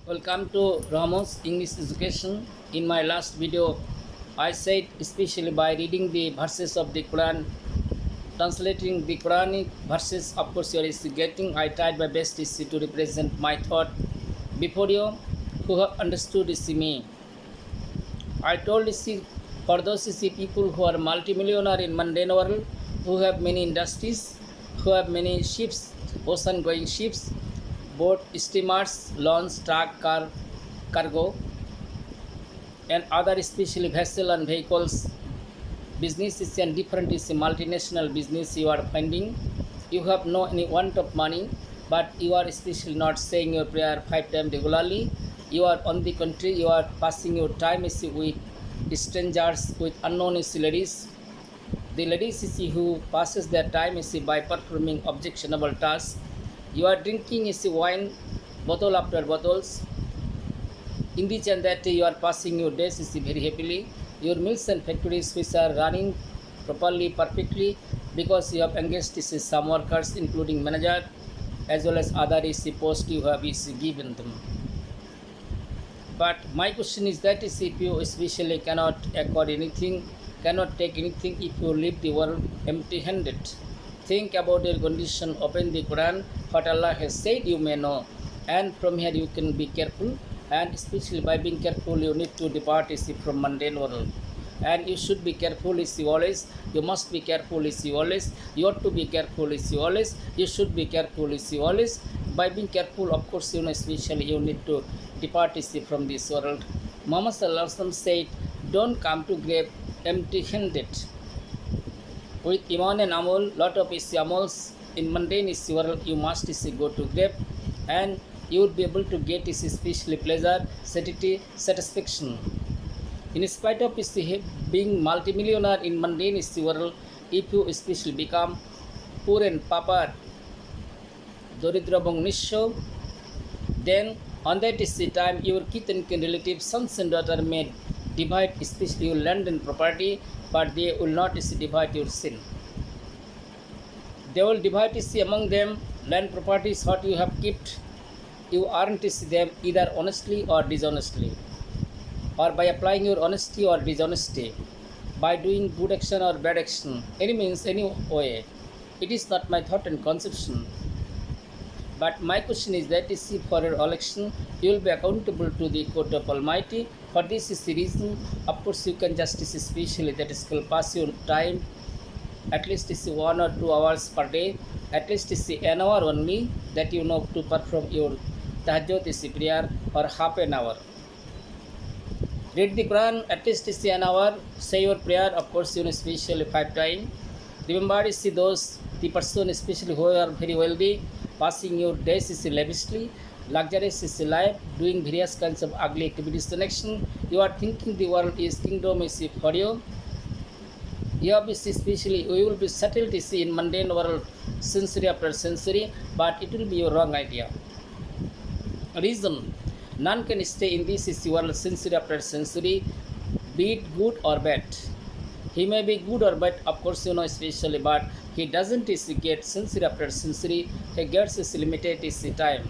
Welcome to Ramos English Education. In my last video, I said especially by reading the verses of the Quran, translating the Quranic verses, of course you are getting, I tried my best to represent my thought before you who have understood me. I told for those people who are multimillionaire in mundane world, who have many industries, who have many ships, ocean going ships, boat, steamers, launch, truck, car, cargo, and other especially vessel and vehicles. Business is a different, is a multinational business you are finding. You have no any want of money, but you are especially not saying your prayer 5 times regularly. You are on the contrary, you are passing your time with strangers, with unknown ladies. The ladies who passes their time by performing objectionable tasks. You are drinking wine, bottle after bottles. In this and that you are passing your days very happily. Your mills and factories which are running properly, perfectly, because you have engaged some workers, including manager, as well as other post you have given them. But my question is that if you especially cannot acquire anything, cannot take anything, if you leave the world empty-handed, think about your condition, open the Quran, what Allah has said you may know, and from here you can be careful, and especially by being careful you need to depart from mundane world. And you should be careful always, you must be careful always, you ought to be careful always, you should be careful always. By being careful, of course, especially you need to depart from this world. Muhammad Sallallahu Alaihi Wasallam said, don't come to grave empty-handed. With Iman and Amal, lot of amals in mundane world, you must go to grave, and you would be able to get especially pleasure, satisfaction. In spite of being multimillionaire in mundane world, if you especially become poor and pauper, Doridra bong nisho, then on that time your kith and kin relatives, sons and daughter may divide especially your land and property, but they will not divide your sin. They will divide among them land properties what you have kept. You aren't them either honestly or dishonestly, or by applying your honesty or dishonesty, by doing good action or bad action, any means, any way. It is not my thought and conception. But my question is that for your election, you will be accountable to the court of Almighty. For this is the reason, of course, you can justice especially that is called pass your time, at least 1 or 2 hours per day, at least an hour only that you know to perform your tahajjud prayer, or half an hour. Read the Quran at least an hour, say your prayer, of course, especially 5 times. Remember those, the person especially who are very wealthy, passing your days lavishly, luxurious life, doing various kinds of ugly activities in action. You are thinking the world is kingdom for you. You have especially, you will be settled in mundane world century after century, but it will be your wrong idea. Reason, none can stay in this world century after century, be it good or bad. He may be good or bad, of course, especially, but he doesn't get century after century, he gets limited time.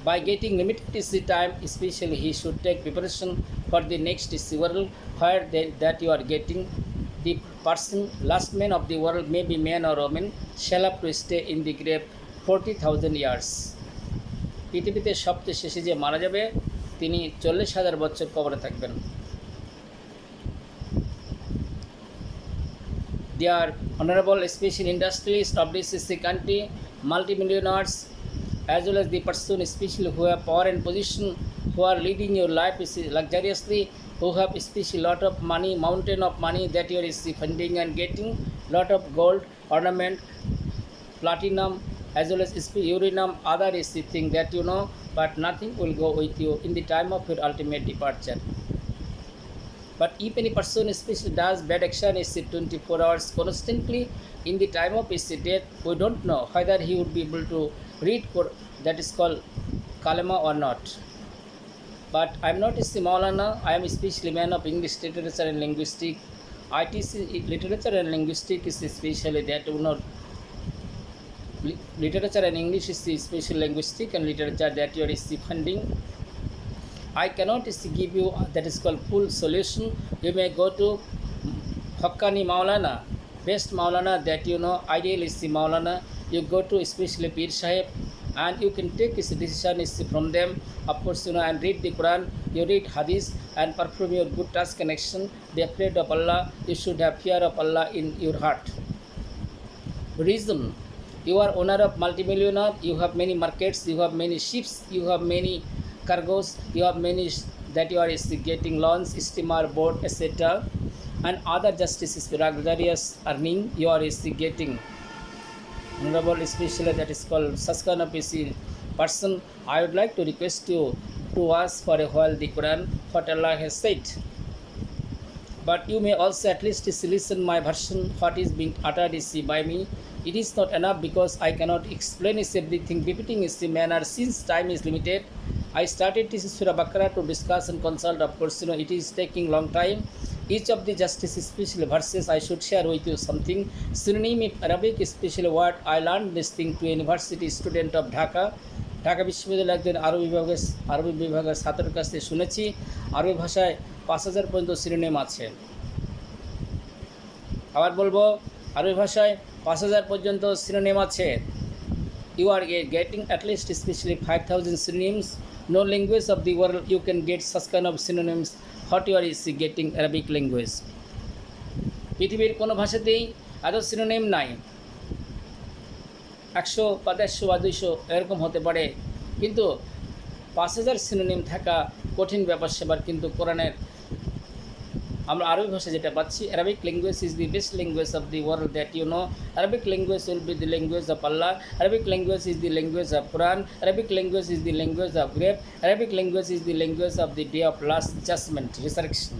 By getting limited time, especially he should take preparation for the next world, where that you are getting. The person, last man of the world, may be man or woman, shall have to stay in the grave 40,000 years. পৃথিবীতে সবচেয়ে শেষে যে মারা যাবে তিনি 40,000 বছর কবরে থাকবেন। They are honorable, especially industrialists of this country, multimillionaires, as well as the person especially who have power and position, who are leading your life luxuriously, who have especially lot of money, mountain of money that you are funding and getting, lot of gold, ornament, platinum, as well as urinum, other thing that you know, but nothing will go with you in the time of your ultimate departure. But if any person especially does bad action 24 hours constantly, in the time of his death, we don't know whether he would be able to read Quran, that is called kalama, or not. But I am not a Maulana, I am especially man of English literature and linguistics. ITC literature and linguistics is especially that literature and English is the special linguistic and literature that you are funding. I cannot give you that is called full solution. You may go to Haqqani Maulana, best Maulana that you know, ideal is the Maulana. You go to especially Pir Sahib and you can take this decision is from them. Of course, you know, and read the Quran, you read Hadith and perform your good task connection. Be afraid of Allah. You should have fear of Allah in your heart. Reason, you are owner of multimillionaire, you have many markets, you have many ships, you have many cargoes, you have many that you are getting loans, steamer, boat, etc. and other justices, luxurious earning, you are getting. Honorable, especially that is called such kind of person, I would like to request you to ask for a while the Quran, what Allah has said. But you may also at least listen my version, what is being uttered by me. It is not enough because I cannot explain everything befitting the manner since time is limited. I started this Sura Bakarah to discuss and consult. Of course, you know, it is taking long time. Each of the justice special verses I should share with you something. Synonym of Arabic special word I learned this thing to a university student of Dhaka. Dhaka বিশ্ববিদ্যালয়ের একজন আরবি বিভাগের ছাত্রের কাছ থেকে শুনেছি আরবি ভাষায় 5000 পর্যন্ত সিনোনিম আছে। আবার বলবো আরবি ভাষায় 5000 পর্যন্ত সিনোনিম আছে। You are getting at least especially 5000 synonyms. No language of the world you can get such kind of synonyms. What you are getting Arabic language. পৃথিবীর কোনো ভাষাতেই এত সিনোনিম নাই। 100 বা 150 বা 200 এরকম হতে পারে, কিন্তু 5000 সিনোনিম থাকা কঠিন ব্যাপার সেবার। কিন্তু কোরআনের আমরা আরবি ভাষা যেটা পাচ্ছি, Arabic language is the best language of the world that you know. Arabic language will be the language of Allah. Arabic language is the language of Quran. Arabic language is the language of grave. Arabic language is the language of the day of last judgment, resurrection.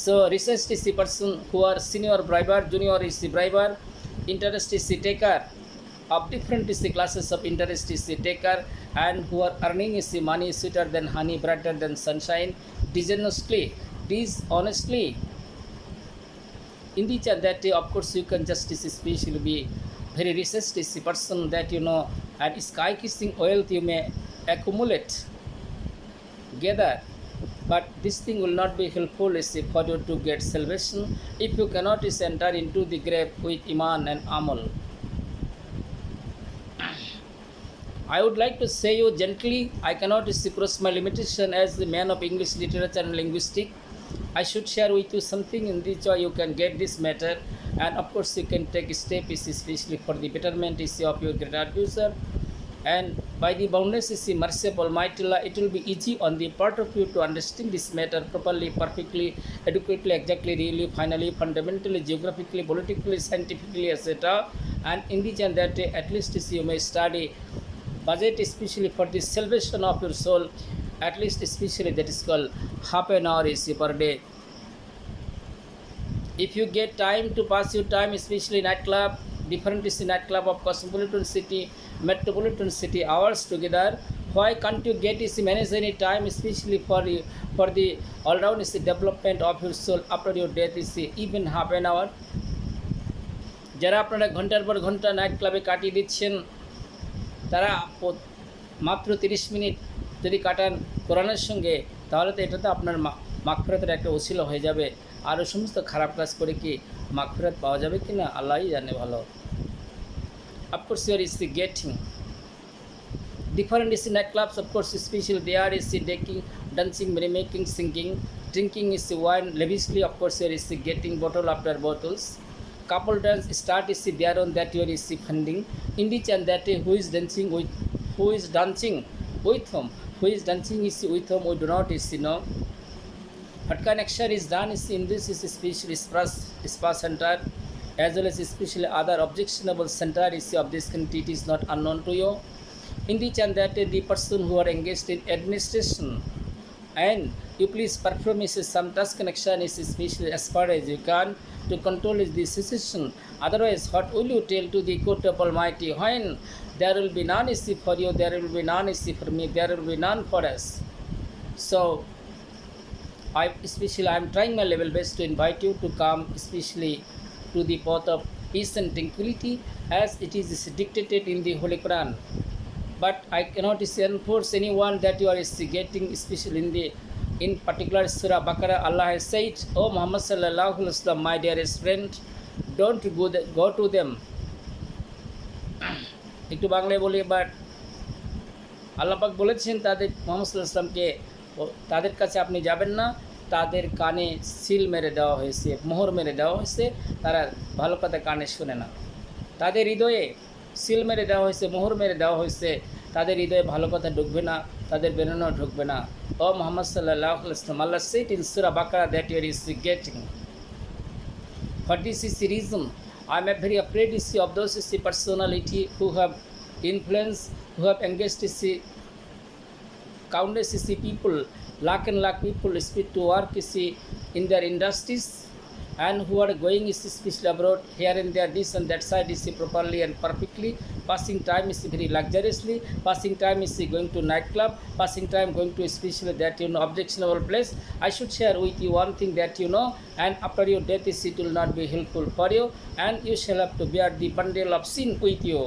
So research is the person who are senior briber, junior is the briber, interest is the taker of different is the classes of interest is the taker, and who are earning is the money sweeter than honey, brighter than sunshine, dishonestly. In the chat that of course you can justice especially be very researched is the person that you know, and sky kissing wealth you may accumulate, gather, but this thing will not be helpful is for you to get salvation if you cannot enter into the grave with iman and amal. I would like to say you gently, I cannot cross my limitation as the man of English literature and linguistics. I should share with you something in which you can get this matter, and of course you can take a step especially for the betterment of your greater future. And by the boundless mercy of Almighty Allah, it will be easy on the part of you to understand this matter properly, perfectly, adequately, exactly, really, finally, fundamentally, geographically, politically, scientifically, etc. And in the end that at least you may study, budget especially for the salvation of your soul, at least especially that is called half an hour per day. If you get time to pass your time, especially nightclub, different is the nightclub of cosmopolitan city, metropolitan city, hours together, why can't you get is manage any time especially for the all round is the development of your soul after your death is even half an hour? যারা আপনারা ঘন্টার পর ঘন্টা night ক্লাবে কাটিয়ে দিচ্ছেন, তারা মাত্র 30 মিনিট যদি কাটান কোরআনের সঙ্গে, তাহলে তো এটা তো আপনার মাগফিরাতের একটা ওসিলা হয়ে যাবে। আর ওই সমস্ত খারাপ কাজ করে কি মাগফিরাত পাওয়া যাবে কি না আল্লাহই জানে ভালো। Of course here is the getting different is in nightclubs, of course especially there is the dancing, merrymaking, singing, drinking is the wine lavishly, of course here is the getting bottle after bottles. Couple dance start is the there on that here is the funding in the and that who is dancing with who, is dancing with whom, who is dancing is with whom, we do not is know. What connection is done is in this is especially spa center as well as especially other objectionable center is of this country, it is not unknown to you. In the and that the person who are engaged in administration, and you please perform is some task connection is especially as far as you can to control is the situation. Otherwise what will you tell to the court of Almighty when there will be none is for you, there will be none is for me, there will be none for us? So I am trying my level best to invite you to come especially to the path of peace and tranquility as it is dictated in the Holy Quran. But I cannot enforce anyone that you are instigating, especially in particular Sura Bakarah. Allah has said, "O Muhammad sallallahu alaihi wasallam, my dearest friend, don't go to them." একটু বাংলায় বলি, but আল্লাহ পাক বলেছেন তাদের মুহাম্মদ সাল্লাল্লাহু আলাইহি ওয়াসাল্লামকে তাদের কাছে আপনি যাবেন না, তাদের কানে সিল মেরে দেওয়া হয়েছে, মোহর মেরে দেওয়া হয়েছে, তারা ভালো কথা কানে শোনে না। তাদের হৃদয়ে সিল মেরে দেওয়া হয়েছে, মোহর মেরে দেওয়া হয়েছে, তাদের হৃদয়ে ভালো কথা ঢুকবে না, তাদের বেরোনো ঢুকবে না। ও মুহাম্মদ সাল্লাল্লাহু আলাইহি ওয়াসাল্লাম, Allah said in Sura Bakarah that you are instigating. For this is the reason I am very afraid of those personality who have influence, who have engaged countless people, lakh and lakh people speed to work in their industries, and who are going especially abroad here and there, this and that side properly and perfectly, passing time very luxuriously, passing time going to nightclub, passing time going to especially that objectionable place. I should share with you one thing that and after your death it will not be helpful for you, and you shall have to bear the bundle of sin with you.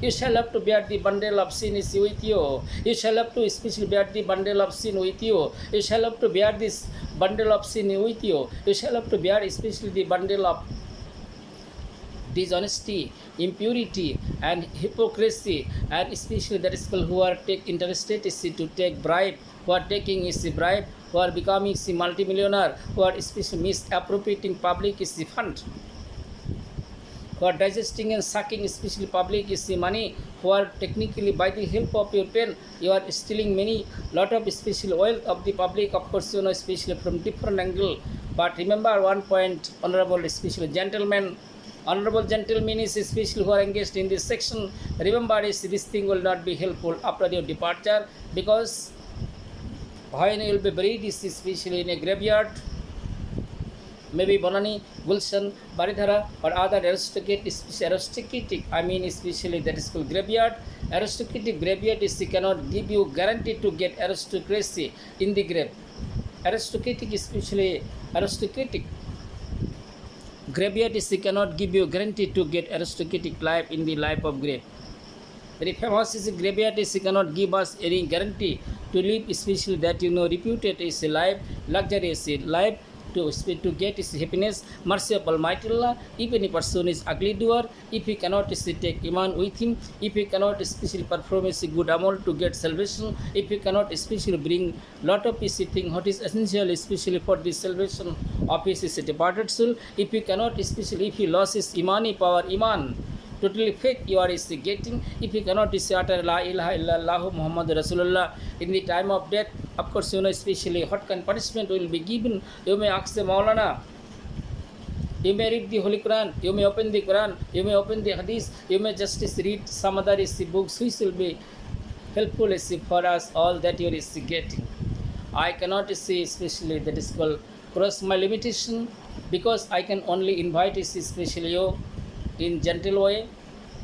You shall have to bear the bundle of sin with you. You shall have to especially bear the bundle of sin with you. You shall have to bear this bundle of sin with you. You shall have to bear especially the bundle of dishonesty, impurity, and hypocrisy, and especially that is people who are interested to take bribe, who are taking bribe, who are becoming multimillionaire, who are especially misappropriating public fund, who are digesting and sucking especially public money, who are technically by the help of your pen, you are stealing lot of special wealth of the public, of course, especially from different angle. But remember one point, honorable especially gentlemen, honorable gentlemen is especially who are engaged in this section, remember this thing will not be helpful after your departure, because when you will be buried especially in a graveyard, maybe Bonani, Gulshan, Baridhara, or other aristocratic, I mean especially that is called graveyard. Aristocratic graveyard cannot give you guarantee to get aristocracy in the grave. Aristocratic, especially aristocratic graveyard cannot give you guarantee to get aristocratic life in the life of grave. Very famous graveyard cannot give us any guarantee to live, especially that reputed is a life, luxurious life, to get his happiness, mercy of Almighty Allah. If any person is ugly doer, if he cannot take iman with him, if he cannot especially perform a good amal to get salvation, if he cannot especially bring lot of thing what is essential especially for the salvation of his departed soul, if he cannot especially, if he lost his imani power, iman, totally faith you are getting, if you cannot utter la ilaha illallah Muhammad Rasulullah in the time of death, of course especially what kind of punishment will be given. You may ask the Maulana, you may read the Holy Quran, you may open the Quran, you may open the Hadith, you may just read some other books which will be helpful for us all that you are getting. I cannot say especially that is called cross my limitation, because I can only invite especially you in gentle way,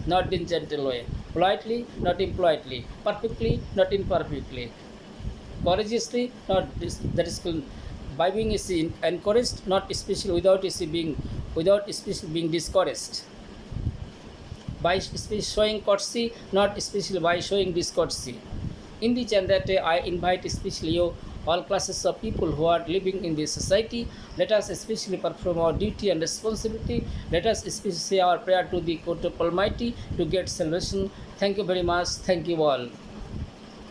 not in gentle way, politely, not impolitely, perfectly, not imperfectly, courageously, not that is called by being encouraged, not especially without especially being discouraged, by especially showing courtesy, not especially by showing discourtesy. In the chant that I invite especially you, all classes of people who are living in this society, let us especially perform our duty and responsibility. Let us especially say our prayer to the court of Almighty to get salvation. Thank you very much. Thank you all.